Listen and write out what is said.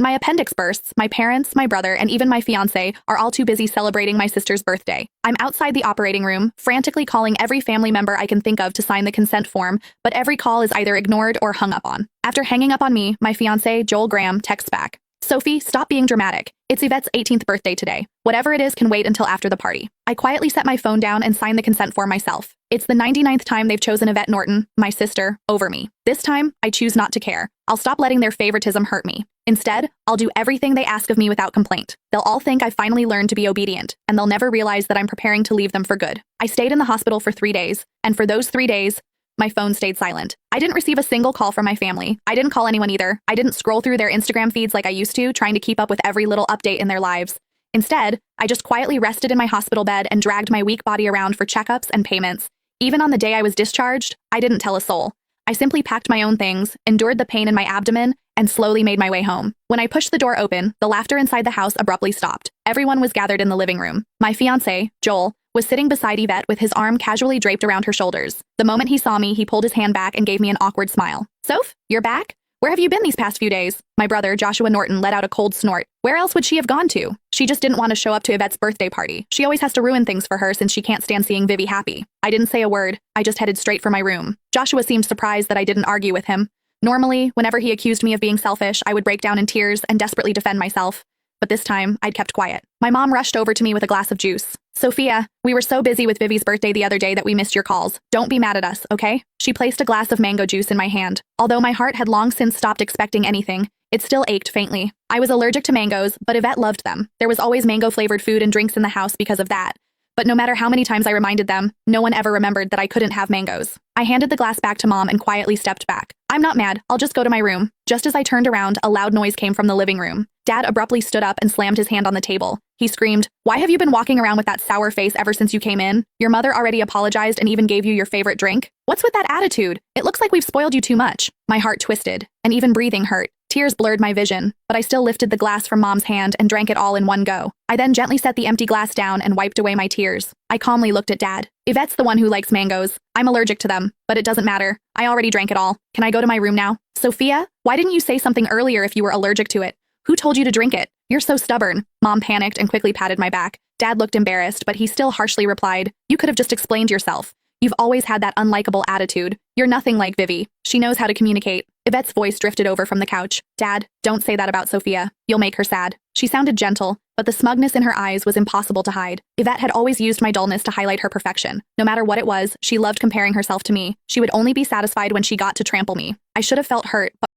My appendix bursts, my parents, my brother, and even my fiancé are all too busy celebrating my sister's birthday. I'm outside the operating room, frantically calling every family member I can think of to sign the consent form, but every call is either ignored or hung up on. After hanging up on me, my fiancé, Joel Graham, texts back. Sophie, stop being dramatic. It's Yvette's 18th birthday today. Whatever it is can wait until after the party. I quietly set my phone down and sign the consent form myself. It's the 99th time they've chosen Yvette Norton, my sister, over me. This time, I choose not to care. I'll stop letting their favoritism hurt me. Instead, I'll do everything they ask of me without complaint. They'll all think I finally learned to be obedient, and they'll never realize that I'm preparing to leave them for good. I stayed in the hospital for 3 days, and for those 3 days, my phone stayed silent. I didn't receive a single call from my family. I didn't call anyone either. I didn't scroll through their Instagram feeds like I used to, trying to keep up with every little update in their lives. Instead, I just quietly rested in my hospital bed and dragged my weak body around for checkups and payments. Even on the day I was discharged, I didn't tell a soul. I simply packed my own things, endured the pain in my abdomen, and slowly made my way home. When I pushed the door open, the laughter inside the house abruptly stopped. Everyone was gathered in the living room. My fiancé, Joel, was sitting beside Yvette with his arm casually draped around her shoulders. The moment he saw me, he pulled his hand back and gave me an awkward smile. Soph, you're back? Where have you been these past few days? My brother, Joshua Norton, let out a cold snort. Where else would she have gone to? She just didn't want to show up to Yvette's birthday party. She always has to ruin things for her since she can't stand seeing Vivi happy. I didn't say a word. I just headed straight for my room. Joshua seemed surprised that I didn't argue with him. Normally, whenever he accused me of being selfish, I would break down in tears and desperately defend myself. But this time, I'd kept quiet. My mom rushed over to me with a glass of juice. Sophia, we were so busy with Vivi's birthday the other day that we missed your calls. Don't be mad at us, okay? She placed a glass of mango juice in my hand. Although my heart had long since stopped expecting anything, it still ached faintly. I was allergic to mangoes, but Yvette loved them. There was always mango-flavored food and drinks in the house because of that. But no matter how many times I reminded them, no one ever remembered that I couldn't have mangoes. I handed the glass back to Mom and quietly stepped back. I'm not mad, I'll just go to my room. Just as I turned around, a loud noise came from the living room. Dad abruptly stood up and slammed his hand on the table. He screamed, "Why have you been walking around with that sour face ever since you came in? Your mother already apologized and even gave you your favorite drink? What's with that attitude? It looks like we've spoiled you too much." My heart twisted, and even breathing hurt. Tears blurred my vision, but I still lifted the glass from Mom's hand and drank it all in one go. I then gently set the empty glass down and wiped away my tears. I calmly looked at Dad. Yvette's the one who likes mangoes. I'm allergic to them, but it doesn't matter. I already drank it all. Can I go to my room now? Sophia, why didn't you say something earlier if you were allergic to it? Who told you to drink it? You're so stubborn. Mom panicked and quickly patted my back. Dad looked embarrassed, but he still harshly replied, "You could have just explained yourself. You've always had that unlikable attitude. You're nothing like Vivi. She knows how to communicate." Yvette's voice drifted over from the couch. "Dad, don't say that about Sophia. You'll make her sad." She sounded gentle, but the smugness in her eyes was impossible to hide. Yvette had always used my dullness to highlight her perfection. No matter what it was, she loved comparing herself to me. She would only be satisfied when she got to trample me. I should have felt hurt, but